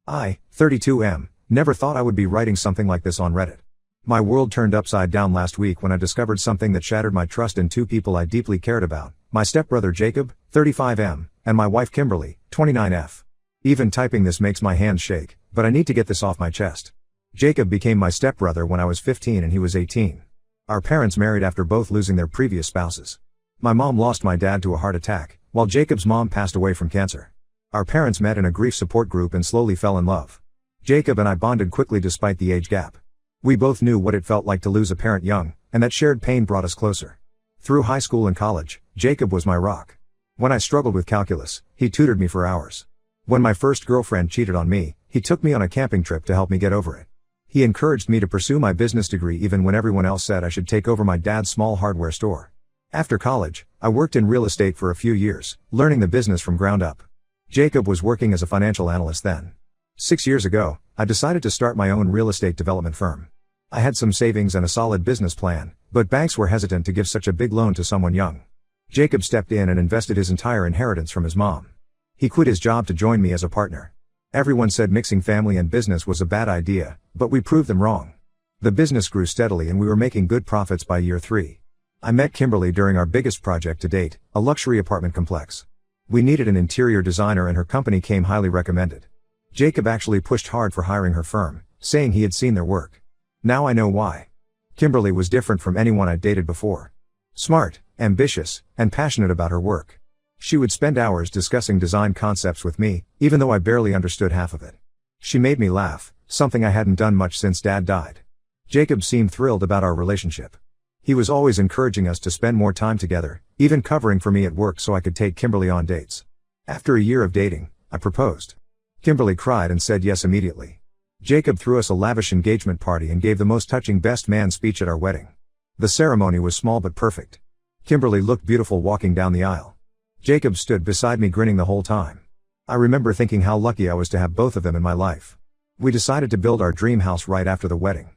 I, 32M, never thought I would be writing something like this on Reddit. My world turned upside down last week when I discovered something that shattered my trust in two people I deeply cared about, my stepbrother Jacob, 35M, and my wife Kimberly, 29F. Even typing this makes my hands shake, but I need to get this off my chest. Jacob became my stepbrother when I was 15 and he was 18. Our parents married after both losing their previous spouses. My mom lost my dad to a heart attack, while Jacob's mom passed away from cancer. Our parents met in a grief support group and slowly fell in love. Jacob and I bonded quickly despite the age gap. We both knew what it felt like to lose a parent young, and that shared pain brought us closer. Through high school and college, Jacob was my rock. When I struggled with calculus, he tutored me for hours. When my first girlfriend cheated on me, he took me on a camping trip to help me get over it. He encouraged me to pursue my business degree even when everyone else said I should take over my dad's small hardware store. After college, I worked in real estate for a few years, learning the business from ground up. Jacob was working as a financial analyst then. 6 years ago, I decided to start my own real estate development firm. I had some savings and a solid business plan, but banks were hesitant to give such a big loan to someone young. Jacob stepped in and invested his entire inheritance from his mom. He quit his job to join me as a partner. Everyone said mixing family and business was a bad idea, but we proved them wrong. The business grew steadily and we were making good profits by year 3. I met Kimberly during our biggest project to date, a luxury apartment complex. We needed an interior designer and her company came highly recommended. Jacob actually pushed hard for hiring her firm, saying he had seen their work. Now I know why. Kimberly was different from anyone I'd dated before. Smart, ambitious, and passionate about her work. She would spend hours discussing design concepts with me, even though I barely understood half of it. She made me laugh, something I hadn't done much since Dad died. Jacob seemed thrilled about our relationship. He was always encouraging us to spend more time together, even covering for me at work so I could take Kimberly on dates. After a year of dating, I proposed. Kimberly cried and said yes immediately. Jacob threw us a lavish engagement party and gave the most touching best man speech at our wedding. The ceremony was small but perfect. Kimberly looked beautiful walking down the aisle. Jacob stood beside me grinning the whole time. I remember thinking how lucky I was to have both of them in my life. We decided to build our dream house right after the wedding.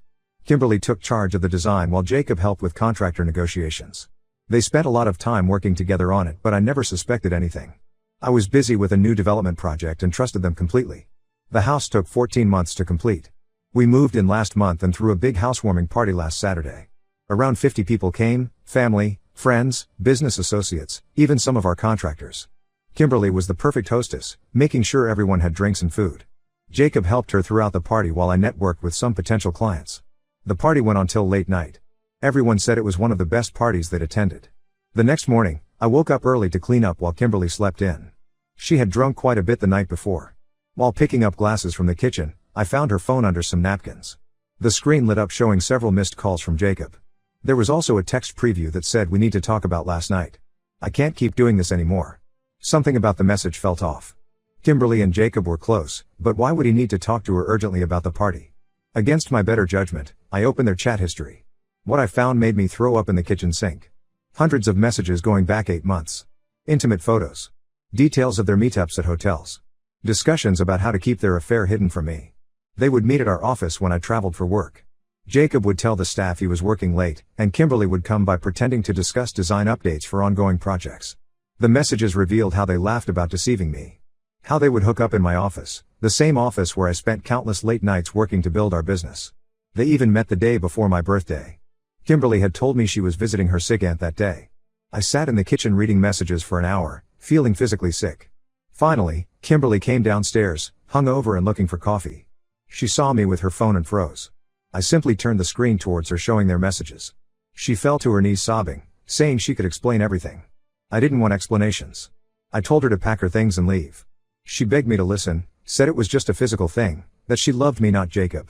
Kimberly took charge of the design while Jacob helped with contractor negotiations. They spent a lot of time working together on it, but I never suspected anything. I was busy with a new development project and trusted them completely. The house took 14 months to complete. We moved in last month and threw a big housewarming party last Saturday. Around 50 people came, family, friends, business associates, even some of our contractors. Kimberly was the perfect hostess, making sure everyone had drinks and food. Jacob helped her throughout the party while I networked with some potential clients. The party went on till late night. Everyone said it was one of the best parties they'd attended. The next morning, I woke up early to clean up while Kimberly slept in. She had drunk quite a bit the night before. While picking up glasses from the kitchen, I found her phone under some napkins. The screen lit up showing several missed calls from Jacob. There was also a text preview that said we need to talk about last night. I can't keep doing this anymore. Something about the message felt off. Kimberly and Jacob were close, but why would he need to talk to her urgently about the party? Against my better judgment, I opened their chat history. What I found made me throw up in the kitchen sink. Hundreds of messages going back 8 months. Intimate photos. Details of their meetups at hotels. Discussions about how to keep their affair hidden from me. They would meet at our office when I traveled for work. Jacob would tell the staff he was working late, and Kimberly would come by pretending to discuss design updates for ongoing projects. The messages revealed how they laughed about deceiving me. How they would hook up in my office, the same office where I spent countless late nights working to build our business. They even met the day before my birthday. Kimberly had told me she was visiting her sick aunt that day. I sat in the kitchen reading messages for an hour, feeling physically sick. Finally, Kimberly came downstairs, hungover and looking for coffee. She saw me with her phone and froze. I simply turned the screen towards her showing their messages. She fell to her knees sobbing, saying she could explain everything. I didn't want explanations. I told her to pack her things and leave. She begged me to listen, said it was just a physical thing, that she loved me not Jacob.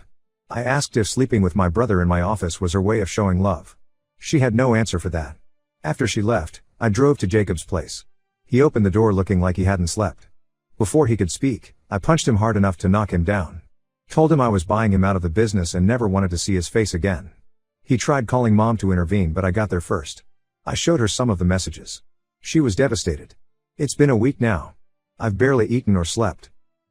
I asked if sleeping with my brother in my office was her way of showing love. She had no answer for that. After she left, I drove to Jacob's place. He opened the door looking like he hadn't slept. Before he could speak, I punched him hard enough to knock him down. Told him I was buying him out of the business and never wanted to see his face again. He tried calling Mom to intervene, but I got there first. I showed her some of the messages. She was devastated. It's been a week now. I've barely eaten or slept.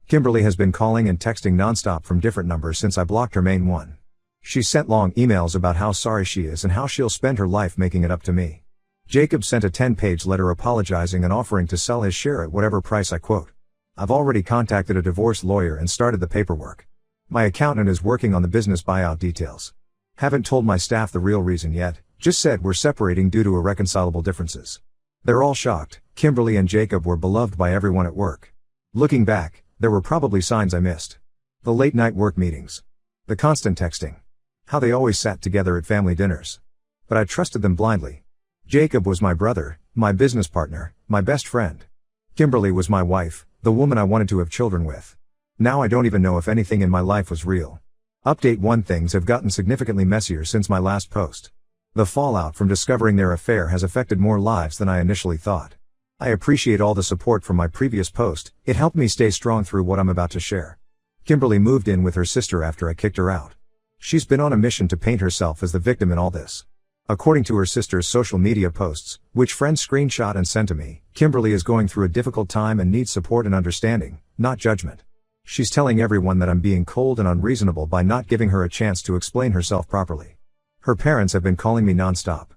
Kimberly has been calling and texting nonstop from different numbers since I blocked her main one. She sent long emails about how sorry she is and how she'll spend her life making it up to me. Jacob sent a 10-page letter apologizing and offering to sell his share at whatever price I quote. I've already contacted a divorce lawyer and started the paperwork. My accountant is working on the business buyout details. Haven't told my staff the real reason yet, just said we're separating due to irreconcilable differences. They're all shocked. Kimberly and Jacob were beloved by everyone at work. Looking back, there were probably signs I missed. The late night work meetings. The constant texting. How they always sat together at family dinners. But I trusted them blindly. Jacob was my brother, my business partner, my best friend. Kimberly was my wife, the woman I wanted to have children with. Now I don't even know if anything in my life was real. Update 1: Things have gotten significantly messier since my last post. The fallout from discovering their affair has affected more lives than I initially thought. I appreciate all the support from my previous post, it helped me stay strong through what I'm about to share. Kimberly moved in with her sister after I kicked her out. She's been on a mission to paint herself as the victim in all this. According to her sister's social media posts, which friends screenshot and sent to me, Kimberly is going through a difficult time and needs support and understanding, not judgment. She's telling everyone that I'm being cold and unreasonable by not giving her a chance to explain herself properly. Her parents have been calling me nonstop.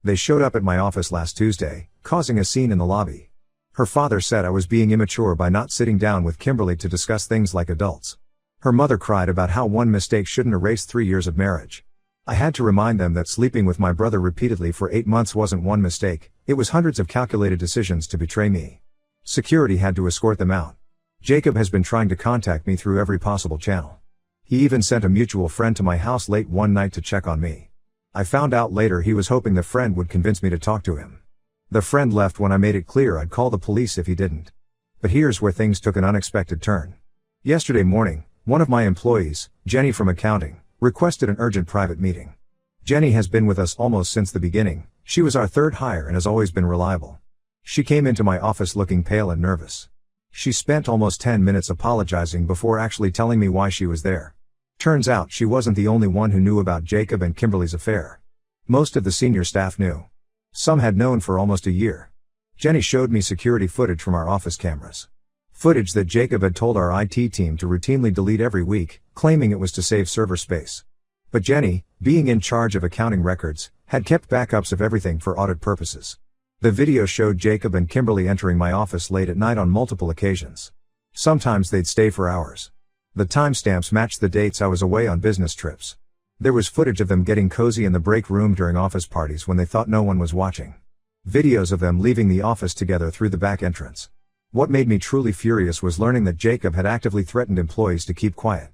They showed up at my office last Tuesday, causing a scene in the lobby. Her father said I was being immature by not sitting down with Kimberly to discuss things like adults. Her mother cried about how one mistake shouldn't erase 3 years of marriage. I had to remind them that sleeping with my brother repeatedly for 8 months wasn't one mistake, it was hundreds of calculated decisions to betray me. Security had to escort them out. Jacob has been trying to contact me through every possible channel. He even sent a mutual friend to my house late one night to check on me. I found out later he was hoping the friend would convince me to talk to him. The friend left when I made it clear I'd call the police if he didn't. But here's where things took an unexpected turn. Yesterday morning, one of my employees, Jenny from accounting, requested an urgent private meeting. Jenny has been with us almost since the beginning, she was our third hire and has always been reliable. She came into my office looking pale and nervous. She spent almost 10 minutes apologizing before actually telling me why she was there. Turns out she wasn't the only one who knew about Jacob and Kimberly's affair. Most of the senior staff knew. Some had known for almost a year. Jenny showed me security footage from our office cameras. Footage that Jacob had told our IT team to routinely delete every week, claiming it was to save server space. But Jenny, being in charge of accounting records, had kept backups of everything for audit purposes. The video showed Jacob and Kimberly entering my office late at night on multiple occasions. Sometimes they'd stay for hours. The timestamps matched the dates I was away on business trips. There was footage of them getting cozy in the break room during office parties when they thought no one was watching. Videos of them leaving the office together through the back entrance. What made me truly furious was learning that Jacob had actively threatened employees to keep quiet.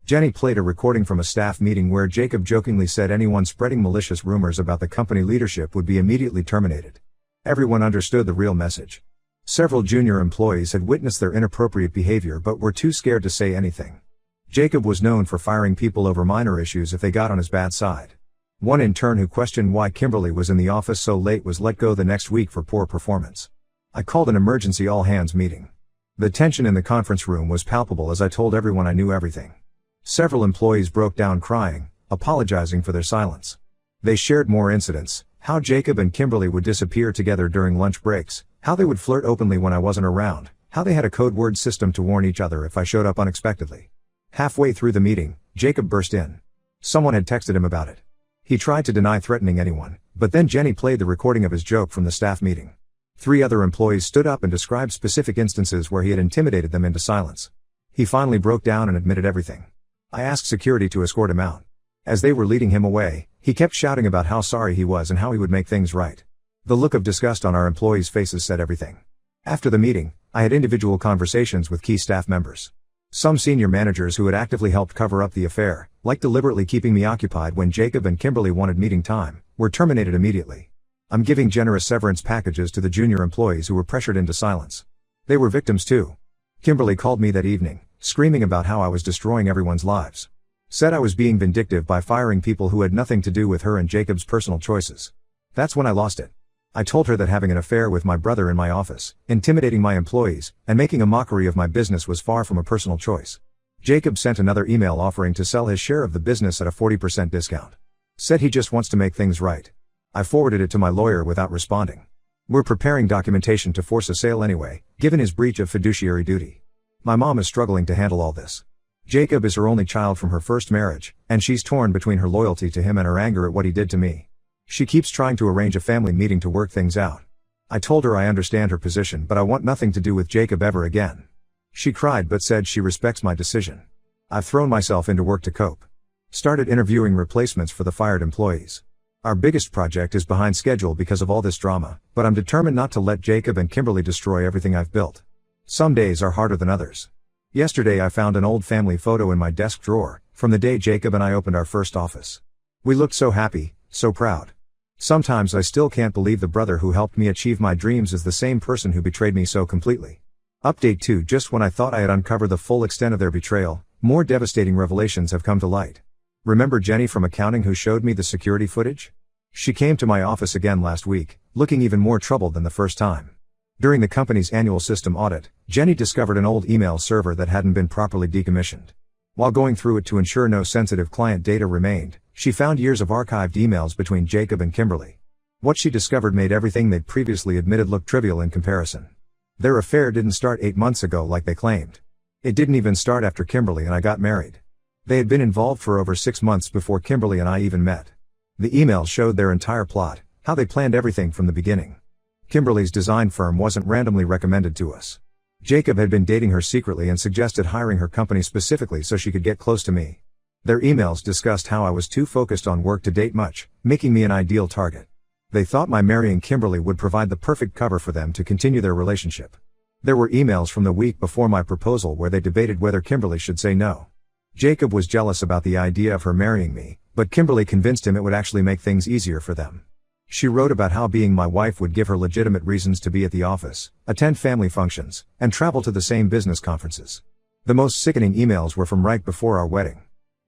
Jenny played a recording from a staff meeting where Jacob jokingly said anyone spreading malicious rumors about the company leadership would be immediately terminated. Everyone understood the real message. Several junior employees had witnessed their inappropriate behavior but were too scared to say anything. Jacob was known for firing people over minor issues if they got on his bad side. One intern who questioned why Kimberly was in the office so late was let go the next week for poor performance. I called an emergency all-hands meeting. The tension in the conference room was palpable as I told everyone I knew everything. Several employees broke down crying, apologizing for their silence. They shared more incidents, how Jacob and Kimberly would disappear together during lunch breaks, how they would flirt openly when I wasn't around, how they had a code word system to warn each other if I showed up unexpectedly. Halfway through the meeting, Jacob burst in. Someone had texted him about it. He tried to deny threatening anyone, but then Jenny played the recording of his joke from the staff meeting. 3 other employees stood up and described specific instances where he had intimidated them into silence. He finally broke down and admitted everything. I asked security to escort him out. As they were leading him away, he kept shouting about how sorry he was and how he would make things right. The look of disgust on our employees' faces said everything. After the meeting, I had individual conversations with key staff members. Some senior managers who had actively helped cover up the affair, like deliberately keeping me occupied when Jacob and Kimberly wanted meeting time, were terminated immediately. I'm giving generous severance packages to the junior employees who were pressured into silence. They were victims too. Kimberly called me that evening, screaming about how I was destroying everyone's lives. Said I was being vindictive by firing people who had nothing to do with her and Jacob's personal choices. That's when I lost it. I told her that having an affair with my brother in my office, intimidating my employees, and making a mockery of my business was far from a personal choice. Jacob sent another email offering to sell his share of the business at a 40% discount. Said he just wants to make things right. I forwarded it to my lawyer without responding. We're preparing documentation to force a sale anyway, given his breach of fiduciary duty. My mom is struggling to handle all this. Jacob is her only child from her first marriage, and she's torn between her loyalty to him and her anger at what he did to me. She keeps trying to arrange a family meeting to work things out. I told her I understand her position but I want nothing to do with Jacob ever again. She cried but said she respects my decision. I've thrown myself into work to cope. Started interviewing replacements for the fired employees. Our biggest project is behind schedule because of all this drama, but I'm determined not to let Jacob and Kimberly destroy everything I've built. Some days are harder than others. Yesterday I found an old family photo in my desk drawer, from the day Jacob and I opened our first office. We looked so happy, so proud. Sometimes I still can't believe the brother who helped me achieve my dreams is the same person who betrayed me so completely. Update 2. Just when I thought I had uncovered the full extent of their betrayal, more devastating revelations have come to light. Remember Jenny from accounting who showed me the security footage? She came to my office again last week, looking even more troubled than the first time. During the company's annual system audit, Jenny discovered an old email server that hadn't been properly decommissioned. While going through it to ensure no sensitive client data remained, she found years of archived emails between Jacob and Kimberly. What she discovered made everything they'd previously admitted look trivial in comparison. Their affair didn't start 8 months ago like they claimed. It didn't even start after Kimberly and I got married. They had been involved for over 6 months before Kimberly and I even met. The emails showed their entire plot, how they planned everything from the beginning. Kimberly's design firm wasn't randomly recommended to us. Jacob had been dating her secretly and suggested hiring her company specifically so she could get close to me. Their emails discussed how I was too focused on work to date much, making me an ideal target. They thought my marrying Kimberly would provide the perfect cover for them to continue their relationship. There were emails from the week before my proposal where they debated whether Kimberly should say no. Jacob was jealous about the idea of her marrying me, but Kimberly convinced him it would actually make things easier for them. She wrote about how being my wife would give her legitimate reasons to be at the office, attend family functions, and travel to the same business conferences. The most sickening emails were from right before our wedding.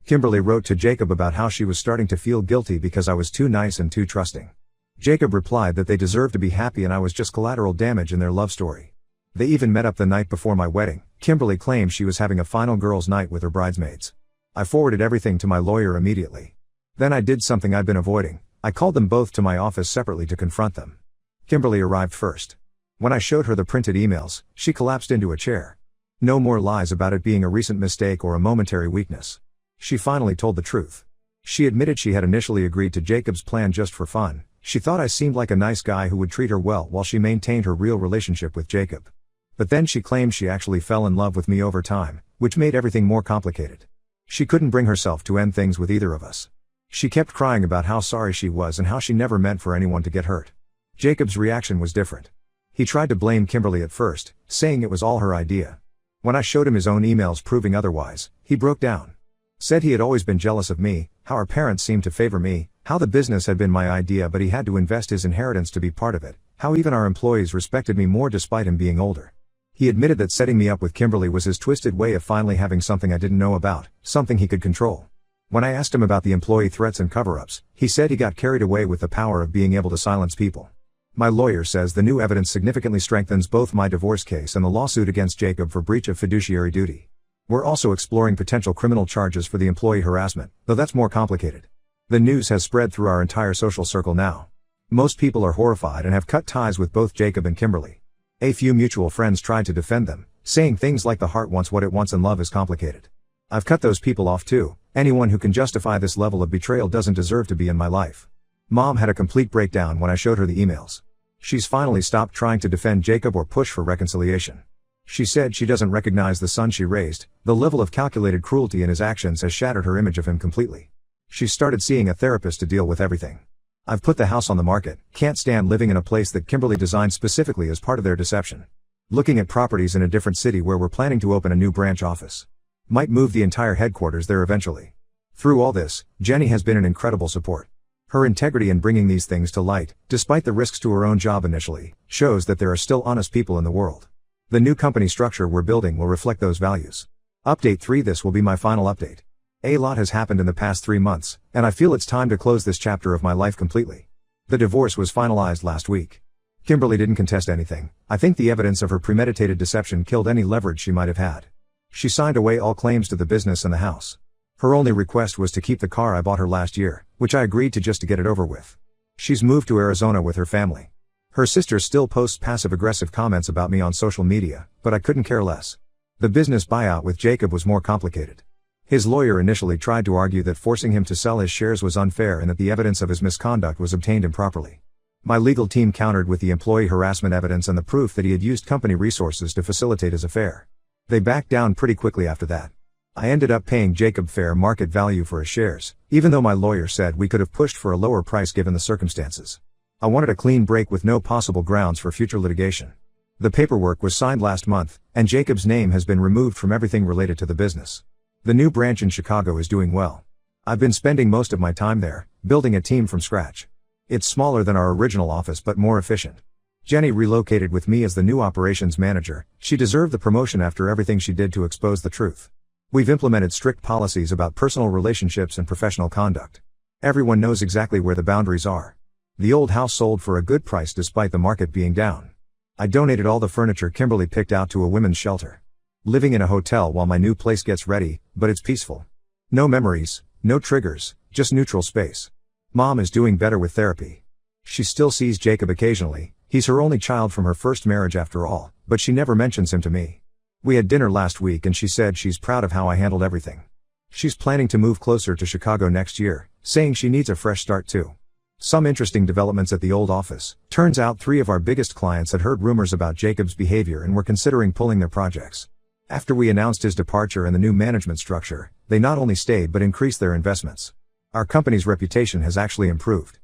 Kimberly wrote to Jacob about how she was starting to feel guilty because I was too nice and too trusting. Jacob replied that they deserved to be happy and I was just collateral damage in their love story. They even met up the night before my wedding. Kimberly claimed she was having a final girls' night with her bridesmaids. I forwarded everything to my lawyer immediately. Then I did something I'd been avoiding. I called them both to my office separately to confront them. Kimberly arrived first. When I showed her the printed emails, she collapsed into a chair. No more lies about it being a recent mistake or a momentary weakness. She finally told the truth. She admitted she had initially agreed to Jacob's plan just for fun. She thought I seemed like a nice guy who would treat her well while she maintained her real relationship with Jacob. But then she claimed she actually fell in love with me over time, which made everything more complicated. She couldn't bring herself to end things with either of us. She kept crying about how sorry she was and how she never meant for anyone to get hurt. Jacob's reaction was different. He tried to blame Kimberly at first, saying it was all her idea. When I showed him his own emails proving otherwise, he broke down. Said he had always been jealous of me, how our parents seemed to favor me, how the business had been my idea but he had to invest his inheritance to be part of it, how even our employees respected me more despite him being older. He admitted that setting me up with Kimberly was his twisted way of finally having something I didn't know about, something he could control. When I asked him about the employee threats and cover-ups, he said he got carried away with the power of being able to silence people. My lawyer says the new evidence significantly strengthens both my divorce case and the lawsuit against Jacob for breach of fiduciary duty. We're also exploring potential criminal charges for the employee harassment, though that's more complicated. The news has spread through our entire social circle now. Most people are horrified and have cut ties with both Jacob and Kimberly. A few mutual friends tried to defend them, saying things like the heart wants what it wants and love is complicated. I've cut those people off too. Anyone who can justify this level of betrayal doesn't deserve to be in my life. Mom had a complete breakdown when I showed her the emails. She's finally stopped trying to defend Jacob or push for reconciliation. She said she doesn't recognize the son she raised. The level of calculated cruelty in his actions has shattered her image of him completely. She's started seeing a therapist to deal with everything. I've put the house on the market. Can't stand living in a place that Kimberly designed specifically as part of their deception. Looking at properties in a different city where we're planning to open a new branch office. Might move the entire headquarters there eventually. Through all this, Jenny has been an incredible support. Her integrity in bringing these things to light, despite the risks to her own job initially, shows that there are still honest people in the world. The new company structure we're building will reflect those values. Update 3. This will be my final update. A lot has happened in the past 3 months, and I feel it's time to close this chapter of my life completely. The divorce was finalized last week. Kimberly didn't contest anything. I think the evidence of her premeditated deception killed any leverage she might have had. She signed away all claims to the business and the house. Her only request was to keep the car I bought her last year, which I agreed to just to get it over with. She's moved to Arizona with her family. Her sister still posts passive-aggressive comments about me on social media, but I couldn't care less. The business buyout with Jacob was more complicated. His lawyer initially tried to argue that forcing him to sell his shares was unfair and that the evidence of his misconduct was obtained improperly. My legal team countered with the employee harassment evidence and the proof that he had used company resources to facilitate his affair. They backed down pretty quickly after that. I ended up paying Jacob fair market value for his shares, even though my lawyer said we could have pushed for a lower price given the circumstances. I wanted a clean break with no possible grounds for future litigation. The paperwork was signed last month, and Jacob's name has been removed from everything related to the business. The new branch in Chicago is doing well. I've been spending most of my time there, building a team from scratch. It's smaller than our original office but more efficient. Jenny relocated with me as the new operations manager. She deserved the promotion after everything she did to expose the truth. We've implemented strict policies about personal relationships and professional conduct. Everyone knows exactly where the boundaries are. The old house sold for a good price despite the market being down. I donated all the furniture Kimberly picked out to a women's shelter. Living in a hotel while my new place gets ready, but it's peaceful. No memories, no triggers, just neutral space. Mom is doing better with therapy. She still sees Jacob occasionally. He's her only child from her first marriage after all, but she never mentions him to me. We had dinner last week and she said she's proud of how I handled everything. She's planning to move closer to Chicago next year, saying she needs a fresh start too. Some interesting developments at the old office. Turns out 3 of our biggest clients had heard rumors about Jacob's behavior and were considering pulling their projects. After we announced his departure and the new management structure, they not only stayed but increased their investments. Our company's reputation has actually improved.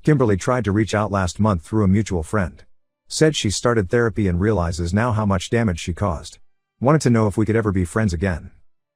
Kimberly tried to reach out last month through a mutual friend. Said she started therapy and realizes now how much damage she caused. Wanted to know if we could ever be friends again.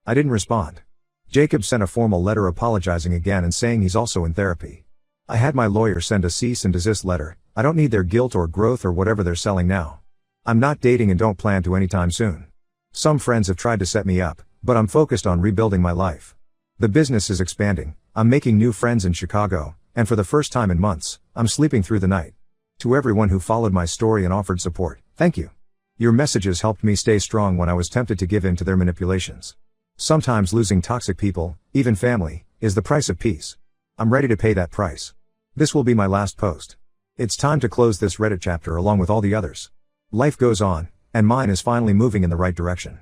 I didn't respond. Jacob sent a formal letter apologizing again and saying he's also in therapy. I had my lawyer send a cease and desist letter. I don't need their guilt or growth or whatever they're selling now. I'm not dating and don't plan to anytime soon. Some friends have tried to set me up, but I'm focused on rebuilding my life. The business is expanding. I'm making new friends in Chicago, and for the first time in months, I'm sleeping through the night. To everyone who followed my story and offered support, thank you. Your messages helped me stay strong when I was tempted to give in to their manipulations. Sometimes losing toxic people, even family, is the price of peace. I'm ready to pay that price. This will be my last post. It's time to close this Reddit chapter along with all the others. Life goes on, and mine is finally moving in the right direction.